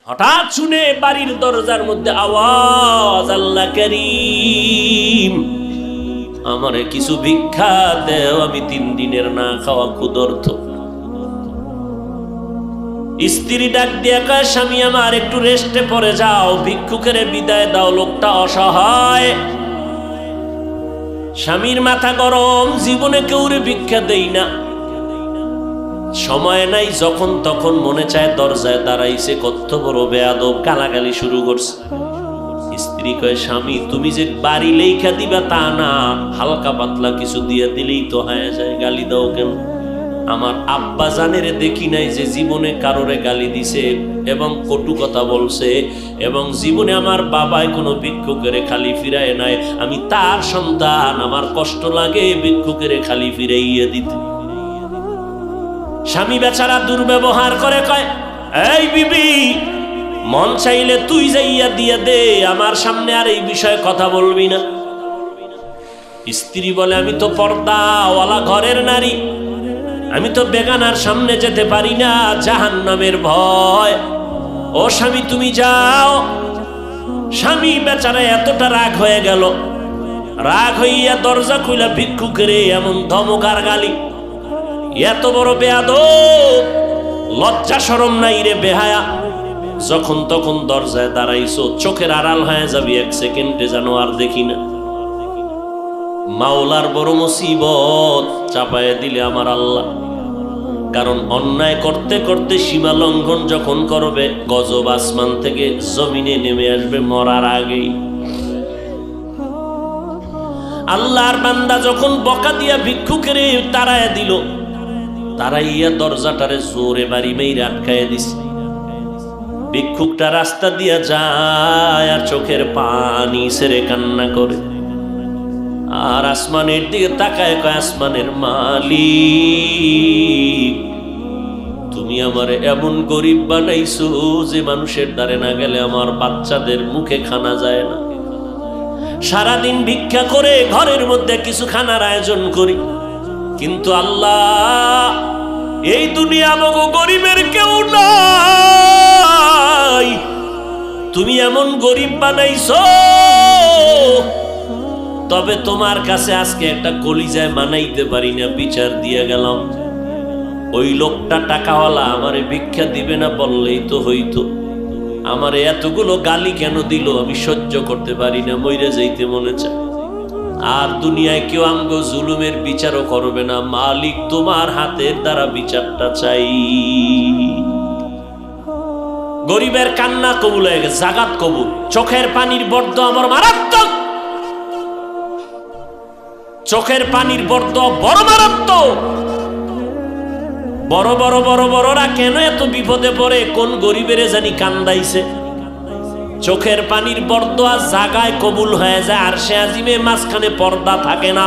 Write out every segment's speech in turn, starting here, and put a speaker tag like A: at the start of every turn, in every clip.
A: হঠাৎ শুনে বাড়ির দরজার মধ্যে আওয়াজ, আল্লাহ করিম, আমারে কিছু ভিক্ষা দেও, আমি 3 দিনের না খাওয়া ক্ষুধার্ত। স্ত্রী ডাক দিয়া কয়, স্বামী আমার একটু রেস্টে পড়ে যাও, ভিক্ষুকের বিদায় দাও, লোকটা অসহায়। স্বামীর মাথা গরম, জীবনে কেউরে ভিক্ষা দেই না, সময় নাই, যখন তখন মনে চায় দরজায় দাঁড়াইছে, কত বড় বেয়াদব, গালাগালি শুরু করছে। স্ত্রী কয়, স্বামী তুমি যে বাড়ি লেখা দিবা তা না, হালকা পাতলা কিছু দিয়ে দিলেই তো হয়ে যায়, গালি দাও কেন? আমার আব্বা জানেরে দেখি নাই যে জীবনে কারোরে গালি দিছে এবং কটু কথা বলছে, এবং জীবনে আমার বাবাই কোনো ভিক্ষুকের খালি ফিরায় নাই, আমি তার সন্তান, আমার কষ্ট লাগে ভিক্ষুকের খালি ফিরাইয়া দিতে। স্বামী বেচারা দুর্ব্যবহার করে, কয়, এই বিবি, মন চাইলে তুই যাইয়া দিয়া দে, আমার সামনে আর এই বিষয়ে কথা বলবি না। স্ত্রী বলে, আমি তো পর্দাওয়ালা ঘরের নারী, আমি তো বেগানার সামনে যেতে পারি না, জাহান্নামের ভয়। ও স্বামী তুমি যাও। স্বামী বেচারা এতটা রাগ হয়ে গেল, রাগ হইয়া দরজা খুইলা ভিক্ষুকের এমন ধমক আর গালি, এত বড় বেয়াদব, লজ্জা শরম নাই রে বেহায়া, যখন তখন দরজায় দাঁড়াইছো, চোখের আড়াল হয়ে যাবি 1 সেকেন্ডে যেন আর দেখি না। মাওলার বড় মুসিবত চাপায় দিলে আমার আল্লাহ, কারণ অন্যায় করতে করতে সীমা লঙ্ঘন যখন করবে, গজব আসমান থেকে জমিনে নেমে আসবে মরার আগেই। আল্লাহর বান্দা যখন বকা দিয়া ভিক্ষুকের তাড়ায় দিল, তারাইয়া দরজাটারে জোরে বাড়ি মেরে আটকায় দিছে। ভিক্ষুকটা রাস্তা দিয়া যায় আর চোখের পানি ছেড়ে কান্না করে, আর আসমানের দিকে তাকায়, কয়, আসমানের মালিক, তুমি আমার এমন গরিব বানাইছো যে মানুষের দ্বারে না গেলে আমার বাচ্চাদের মুখে খানা যায় না। সারাদিন ভিক্ষা করে ঘরের মধ্যে কিছু খানার আয়োজন করি, কিন্তু আল্লাহ, এই দুনিয়া মগো গরিবের কেউ নাই, তুমি এমন গরিব বানাইছো, তবে তোমার কাছে আজকে একটা কলিজায় মানাইতে পারি না, বিচার দিয়ে গেলাম। ওই লোকটা টাকাওয়ালা আমারে ভিক্ষা দিবে না বললেই তো হইতো, আমারে এতগুলো গালি কেন দিল আমি সহ্য করতে পারি না, মইরে যাইতে মনে চায়। আর দুনিয়ায় কেউ আমগো জুলুমের বিচারও করবে না, মালিক তোমার হাতের দ্বারা বিচারটা চাই। গরিবের কান্না কবুল হয়ে গেছে, জাগাত কবুল। চোখের পানির বর্দ আমার মারাত্মক, চোখের পানির বর্দ বড় মারাত্মক। বড় বড় বড় বড়রা কেন এত বিপদে পড়ে, কোন গরিবের জানি কান্দাইছে। চোখের পানির বর্দ আর জাগায় কবুল হয়ে যায়, আর সে আজিমে মাঝখানে পর্দা থাকে না,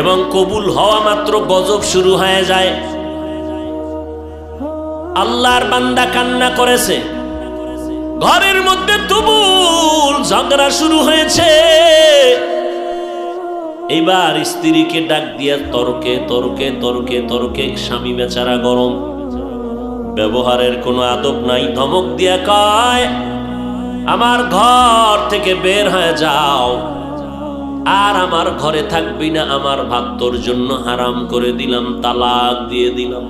A: এবং কবুল হওয়া মাত্র গজব শুরু হয়ে যায়। আল্লাহর বান্দা কান্না করেছে, ঘরের মধ্যে তুমুল ঝগড়া শুরু হয়েছে। এবার স্ত্রীকে ডাক দিয়া তর্কে তর্কে তর্কে তর্কে, স্বামী বেচারা গরম, ব্যবহারের কোনো আদব নাই, ধমক দিয়া কয়, আমার ঘর থেকে বের হয়ে যাও, আর আমার ঘরে থাকবি না, আমার ভাত তোর জন্য হারাম করে দিলাম, তালাক দিয়ে দিলাম।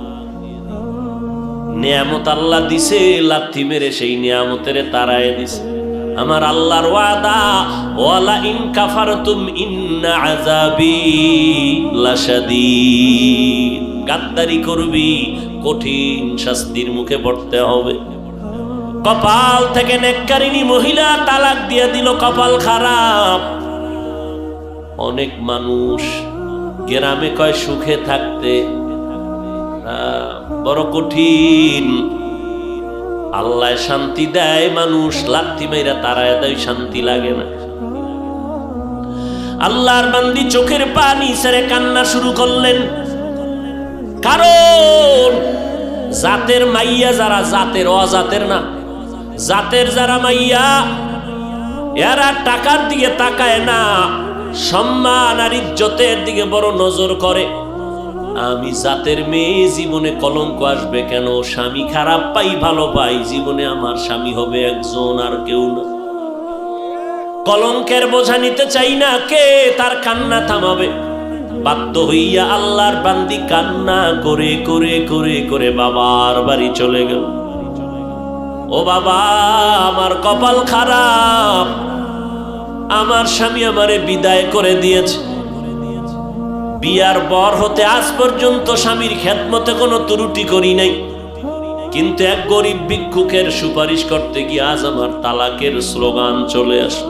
A: নিয়ামত আল্লাহ দিছে, লাথি মেরে সেই নিয়ামতের তাড়ায় দিছে। আমার আল্লাহর ওয়াদা, ওয়ালা ইন কাফারতুম ইন্না আযাবি লাশাদীদ, গাদ্দারি করবি কঠিন শাস্তির মুখে পড়তে হবে। কপাল থেকে নেককারিনী মহিলা তালাক দিয়ে দিল, কপাল খারাপ। অনেক মানুষ গ্রামে কয় সুখে থাকতে, বড় কঠিন। আল্লাহ শান্তি দেয়, মানুষ লাথি মেরা তারায় দেয়, শান্তি লাগে না। আল্লাহর বান্দি চোখের পানি ছেড়ে কান্না শুরু করলেন, কারণ জাতের মাইয়া যারা, জাতের অজাতের না, জাতের যারা মাইয়া, এরা টাকার দিকে তাকায় না, সম্মান আর ইজ্জতের দিকে বড় নজর করে। আমি জাতের মেয়ে, জীবনে কলঙ্ক আসবে কেন? স্বামী খারাপ পাই ভালো পাই, জীবনে আমার স্বামী হবে একজন, আর কেউ না। কলঙ্কের বোঝা নিতে চাই না, কে তার কান্না থামাবে? বাধ্য হইয়া আল্লাহর বান্দি কান্না করে করে করে করে বাবার বাড়ি চলে গেল। ও বাবা, আমার কপাল খারাপ, আমার স্বামী আমারে বিদায় করে দিয়েছে। বিয়ার বর হতে আজ পর্যন্ত স্বামীর খেদমতে কোনো ত্রুটি করি নাই, কিন্তু এক গরিব ভিক্ষুকের সুপারিশ করতে গিয়ে আজ আমার তালাকের স্লোগান চলে আসে।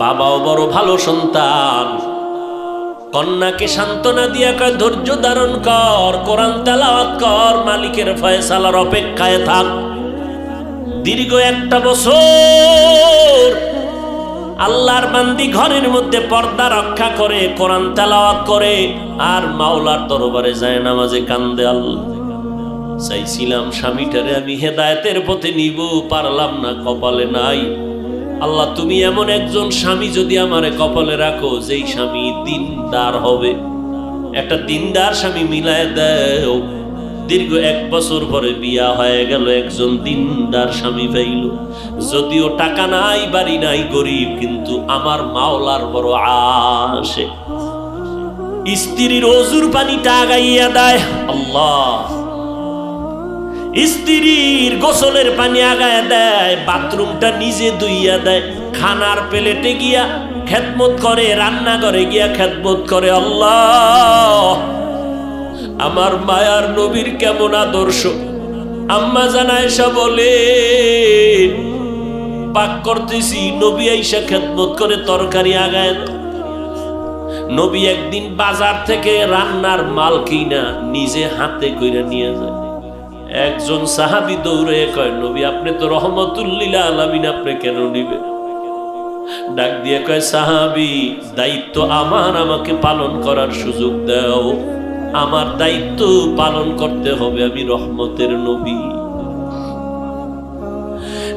A: বাবাও বড় ভালো সন্তান, কন্যাকে সান্ত্বনা দিয়া কয় ধৈর্য ধারণ কর, কোরআন তেলাওয়াত কর, মালিকের ফয়সালার অপেক্ষায় থাক। দীর্ঘ 1 বছর আল্লাহর বান্দি ঘরের মধ্যে পর্দা রক্ষা করে, কোরআন তেলাওয়াত করে, আর মাওলার দরবারে যায় নামাজে কান্দে। আল্লাহ, চাইছিলাম স্বামীটারে আমি হেদায়েতের পথে নিব, পারলাম না, কপালে নাই। আল্লাহ, তুমি এমন একজন স্বামী যদি আমারে কপালে রাখো, যেই স্বামী দিনদার হবে, একটা দিনদার স্বামী মিলায় দাও। দীর্ঘ 1 বছর পরে বিয়া হয়ে গেল, একজন দিনদার স্বামী পাইল। যদিও টাকা নাই, বাড়ি নাই, গরিব, কিন্তু আমার মাওলার বড় আশে। স্ত্রীর ওযুর পানিটা আগাইয়া দেয় আল্লাহ, স্ত্রীর গোসলের পানি আগায় দেয়, বাথরুমটা নিজে ধুইয়া দেয়, খানার প্লেটে গিয়া খেদমত করে, রান্নাঘরে গিয়া খেদমত করে। আল্লাহ, আমার মায়ার নবীর কেমন আদর্শ! আম্মা জান আয়েশা বলে, পাক করতেছি, নবী আয়েশা খেদমত করে তরকারি আগায় দেয়। নবী একদিন বাজার থেকে রান্নার মাল কিনা নিজে হাতে কইরা নিয়ে যায়। একজন সাহাবী দৌড়ে কয়, নবী আপনি তো রহমতুল লিল আলামিন, আপনি কেন নিবে? ডাক দিয়ে কয়, সাহাবী, দায়িত্ব আমার, আমাকে পালন করার সুযোগ দাও, আমার দায়িত্ব পালন করতে হবে, আমি রহমতের নবী।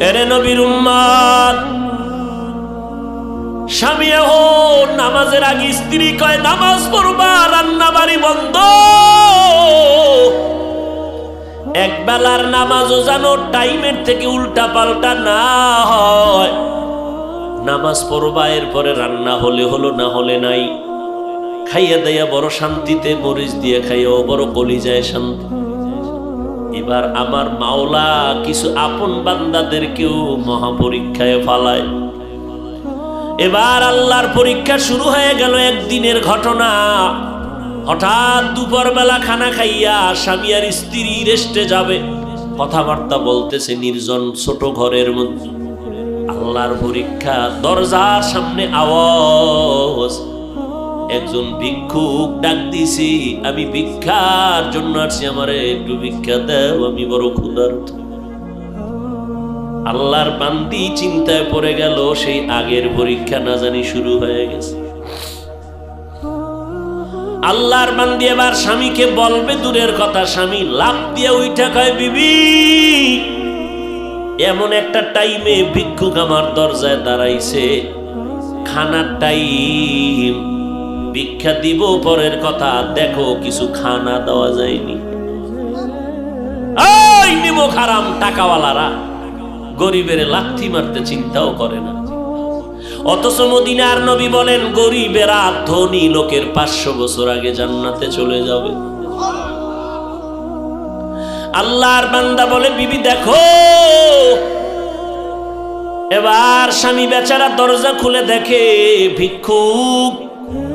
A: এরে নবীর উম্মত, স্বামী এখন নামাজের আগে স্ত্রী কয় নামাজ পড়বা, রান্না বাড়ি বন্ধ। এক বেলার নামাজও জানো টাইমের থেকে উল্টা পাল্টা না হয়। নামাজ পড়বা, এরপরে রান্না হলে হলো, না হলে নাই। খাইয়া দাইয়া বড় শান্তিতে, মরিচ দিয়ে খাইয়াও বড় কলিজায় শান্তি। এবার আমার মাওলা কিছু আপন বান্দাদেরকেও মহাপরীক্ষায় ফালায়। এবার আল্লাহর পরীক্ষা শুরু হয়ে গেল। একদিনের ঘটনা, হঠাৎ দুপুর বেলা খানা খাইয়া স্বামী আর স্ত্রী রেস্টে যাবে, কথাবার্তা বলতেছে নির্জন ছোট ঘরের মধ্যে। আল্লাহর পরীক্ষা, দরজার সামনে আওয়াজ, একজন ভিক্ষুক ডাক দিছি, আমি ভিক্ষার জন্য আসছি, আমারে একটু ভিক্ষা দাও, আমি বড় ক্ষুধার্ত। আল্লাহর বান্দি চিন্তায় পড়ে গেল, সেই আগের পরীক্ষা না জানি শুরু হয়ে গেছে। আল্লাহর বান্দি এবার স্বামীকে বলবে দূরের কথা, স্বামী লাফ দিয়ে উইঠা কয়, বিবি, এমন একটা টাইমে ভিক্ষুক আমার দরজায় দাঁড়াইছে, খানার টাইম, ভিক্ষা দিব পরের কথা, দেখো কিছু খানা দেওয়া যায়নি। ওই নিমক হারাম টাকাওয়ালারা গরিবের লাথি মারতে চিন্তাও করে না। অথচ মদিনার নবী বলেন, গরিবেরা ধনী লোকের 500 বছর আগে জান্নাতে চলে যাবে। আল্লাহর বান্দা বলে, বিবি দেখো। এবার স্বামী বেচারা দরজা খুলে দেখে ভিক্ষুক,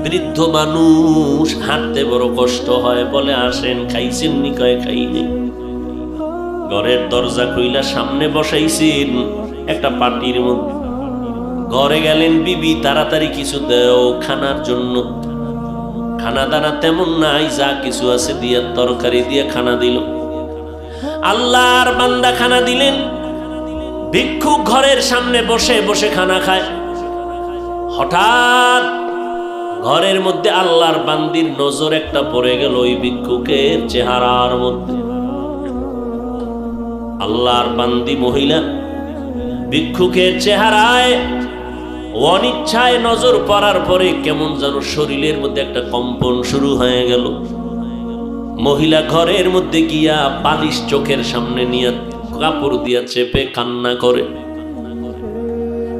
A: বৃদ্ধ মানুষ, হাঁটতে বড় কষ্ট হয়। বলে, আসেন, খাইছেন নি? কয়, খাইনি। ঘরের দরজা খুইলা সামনে বসাইছেন একটা পাটির মধ্যে। ঘরে গেলেন, বিবি তাড়াতাড়ি কিছু দাও খানার জন্য। খানা দানা তেমন নাই, যা কিছু আছে দিয়া তরকারি দিয়ে খানা দিল। আল্লাহর বান্দা খানা দিলেন। ভিক্ষুক ঘরের সামনে বসে বসে খানা খায়। হঠাৎ ঘরের মধ্যে আল্লাহর বান্দির নজর একটা পড়ে গেল ওই ভিক্ষুকের চেহারার মধ্যে। আল্লাহর বান্দি মহিলা ভিক্ষুকের চেহারায় অনিচ্ছায় নজর পড়ার পরে কেমন যেন শরীরের মধ্যে একটা কম্পন শুরু হয়ে গেল। মহিলা ঘরের মধ্যে গিয়া বালিশ চোখের সামনে নিয়ে কাপড় দিয়া চেপে কান্না করে।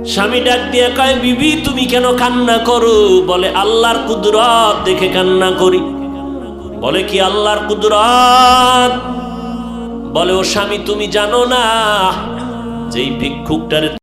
A: স্বামী ডাক দিয়া কয়, বিবি তুমি কেন কান্না করো? বলে আল্লাহর কুদরত দেখে কান্না করি। বলে কি আল্লাহর কুদরত? বলে ও স্বামী তুমি জানো না যে এই ভিক্ষুকটারে